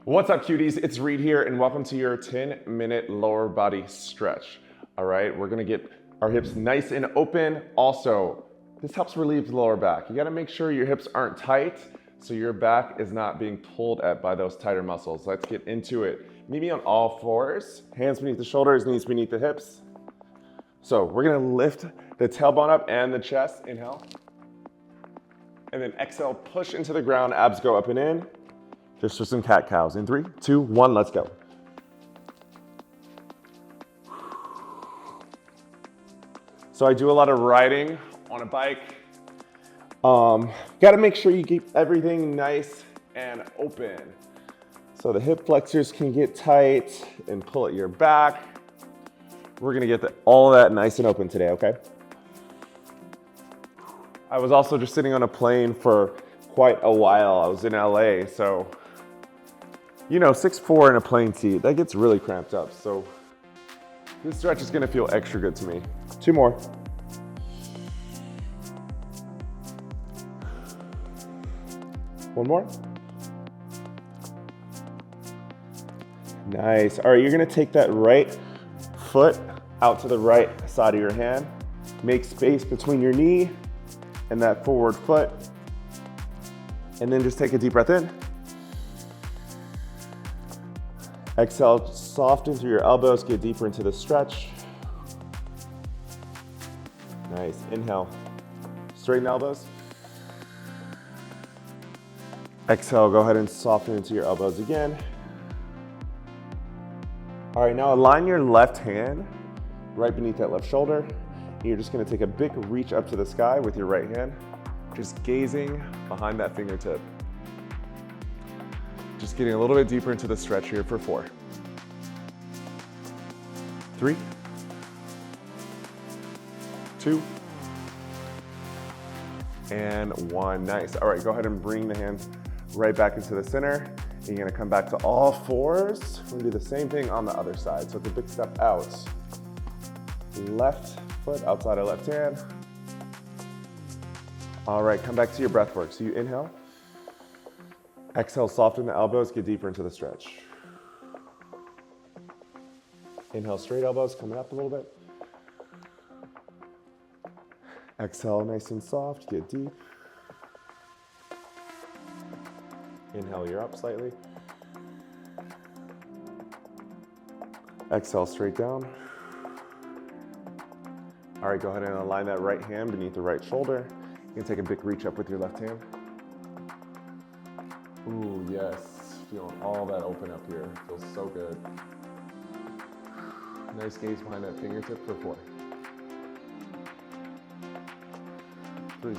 What's up, cuties? It's Reed here, and welcome to your 10-minute lower body stretch. All right, we're gonna get our hips nice and open. Also, this helps relieve the lower back. You gotta make sure your hips aren't tight so your back is not being pulled at by those tighter muscles. Let's get into it. Meet me on all fours, hands beneath the shoulders, knees beneath the hips. So we're gonna lift the tailbone up and the chest, inhale. And then exhale, push into the ground, abs go up and in. Just for some cat cows. In 3, 2, 1, let's go. So I do a lot of riding on a bike. Gotta make sure you keep everything nice and open. So the hip flexors can get tight and pull at your back. We're gonna get all of that nice and open today, okay? I was also just sitting on a plane for quite a while. I was in LA, so you know, 6'4" in a plane seat, that gets really cramped up. So this stretch is gonna feel extra good to me. 2 more. One more. Nice. All right, you're gonna take that right foot out to the right side of your hand. Make space between your knee and that forward foot. And then just take a deep breath in. Exhale, soften through your elbows, get deeper into the stretch. Nice, inhale, straighten elbows. Exhale, go ahead and soften into your elbows again. All right, now align your left hand right beneath that left shoulder. You're just gonna take a big reach up to the sky with your right hand, just gazing behind that fingertip. Just getting a little bit deeper into the stretch here for 4, 3, 2, and 1. Nice. All right, go ahead and bring the hands right back into the center. You're gonna come back to all fours. We're gonna do the same thing on the other side. So it's a big step out. Left foot outside of left hand. All right, come back to your breath work. So you inhale. Exhale, soften the elbows, get deeper into the stretch. Inhale, straight elbows, coming up a little bit. Exhale, nice and soft, get deep. Inhale, you're up slightly. Exhale, straight down. All right, go ahead and align that right hand beneath the right shoulder. You can take a big reach up with your left hand. Ooh, yes, feeling all that open up here. Feels so good. Nice gaze behind that fingertip for 4, 3.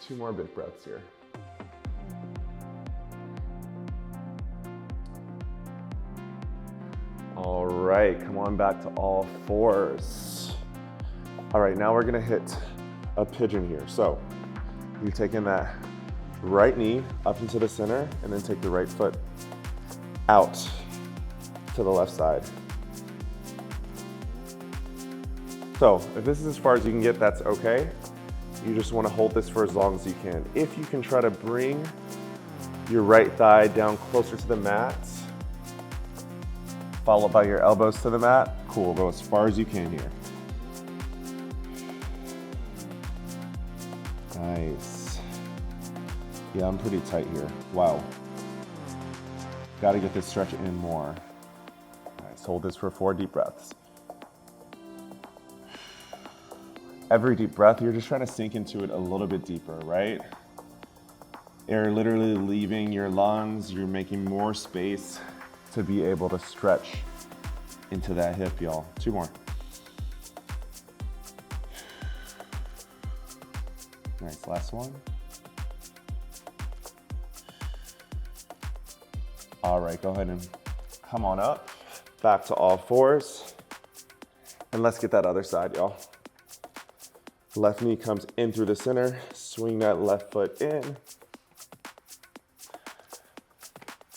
2 more big breaths here. All right, come on back to all fours. All right, now we're gonna hit a pigeon here. So you're taking that right knee up into the center and then take the right foot out to the left side. So if this is as far as you can get, that's okay. You just wanna hold this for as long as you can. If you can try to bring your right thigh down closer to the mat, followed by your elbows to the mat, cool, go as far as you can here. Nice. Yeah, I'm pretty tight here. Wow. Got to get this stretch in more. Nice, hold this for 4 deep breaths. Every deep breath, you're just trying to sink into it a little bit deeper, right? Air literally leaving your lungs, you're making more space to be able to stretch into that hip, y'all. 2 more. Nice, last one. All right, go ahead and come on up, back to all fours. And let's get that other side, y'all. Left knee comes in through the center, swing that left foot in.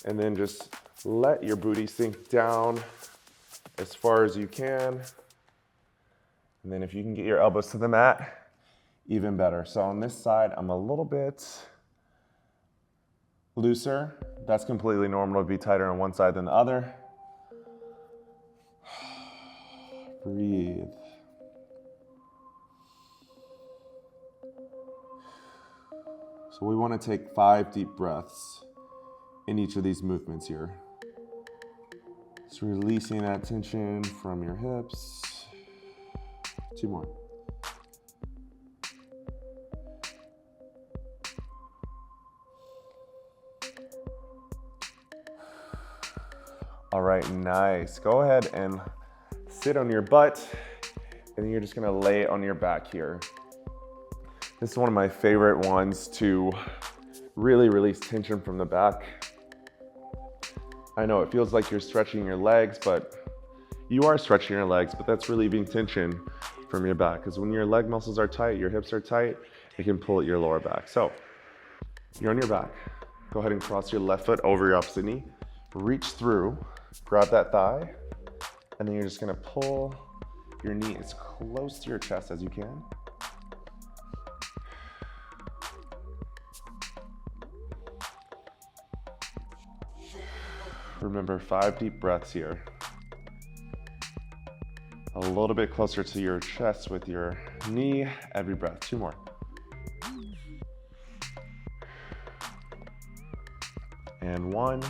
And then just let your booty sink down as far as you can. And then if you can get your elbows to the mat, even better. So on this side, I'm a little bit looser. That's completely normal to be tighter on one side than the other. Breathe. So we want to take 5 deep breaths in each of these movements here. So releasing that tension from your hips. 2 more. All right, nice. Go ahead and sit on your butt, and then you're just gonna lay on your back here. This is one of my favorite ones to really release tension from the back. I know it feels like you're stretching your legs, but you are stretching your legs, but that's relieving tension from your back, because when your leg muscles are tight, your hips are tight, it can pull at your lower back. So you're on your back. Go ahead and cross your left foot over your opposite knee. Reach through, grab that thigh, and then you're just gonna pull your knee as close to your chest as you can. Remember, 5 deep breaths here. A little bit closer to your chest with your knee every breath. 2 more. And 1.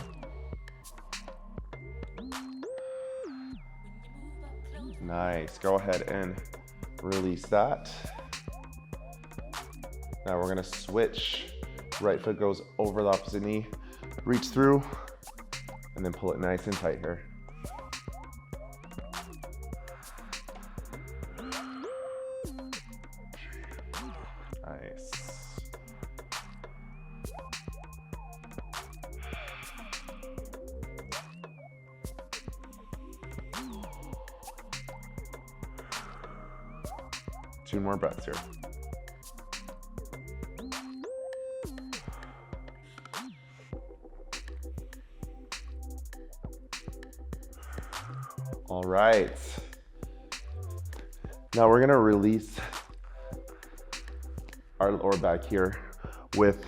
Nice. Go ahead and release that. Now we're gonna switch. Right foot goes over the opposite knee. Reach through, and then pull it nice and tight here. Nice. Two more breaths here. All right. Now we're gonna release our lower back here with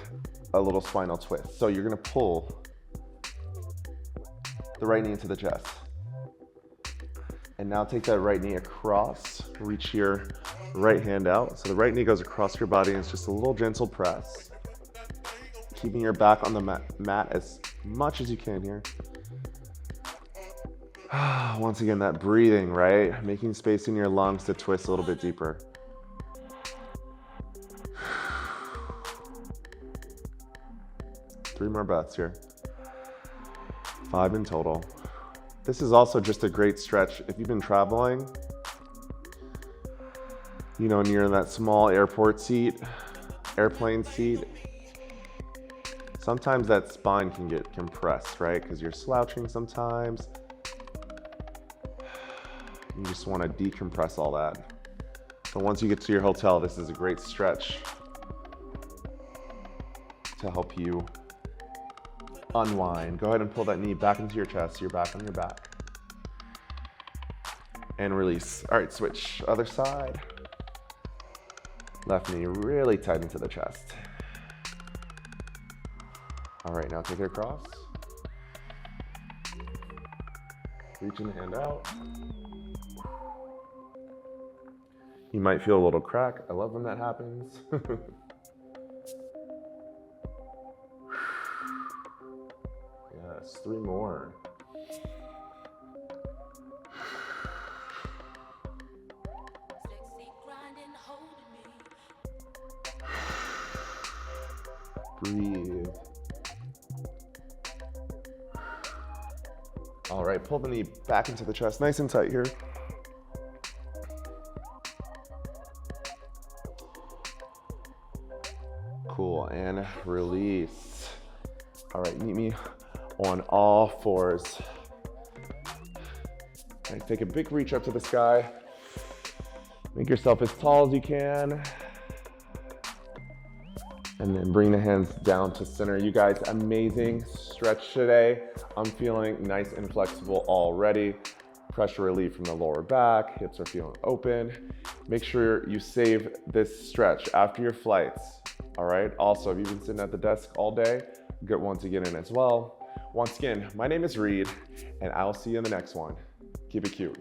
a little spinal twist. So you're gonna pull the right knee into the chest. And now take that right knee across, reach your right hand out. So the right knee goes across your body and it's just a little gentle press. Keeping your back on the mat as much as you can here. Once again, that breathing, right? Making space in your lungs to twist a little bit deeper. Three more breaths here. 5 in total. This is also just a great stretch. If you've been traveling, you know, and you're in that small airplane seat, sometimes that spine can get compressed, right? Because you're slouching sometimes. You just want to decompress all that. So once you get to your hotel, this is a great stretch to help you unwind. Go ahead and pull that knee back into your chest. You're back on your back. And release. All right, switch. Other side. Left knee really tight into the chest. All right, now take it across. Reaching the hand out. You might feel a little crack. I love when that happens. Yes, 3 more. Breathe. All right, pull the knee back into the chest, nice and tight here. Cool, and release. All right, meet me on all fours. Okay, take a big reach up to the sky. Make yourself as tall as you can. And then bring the hands down to center. You guys, amazing stretch today. I'm feeling nice and flexible already. Pressure relief from the lower back, hips are feeling open. Make sure you save this stretch after your flights, all right? Also, if you've been sitting at the desk all day, good one to get in as well. Once again, my name is Reed, and I'll see you in the next one. Keep it cute.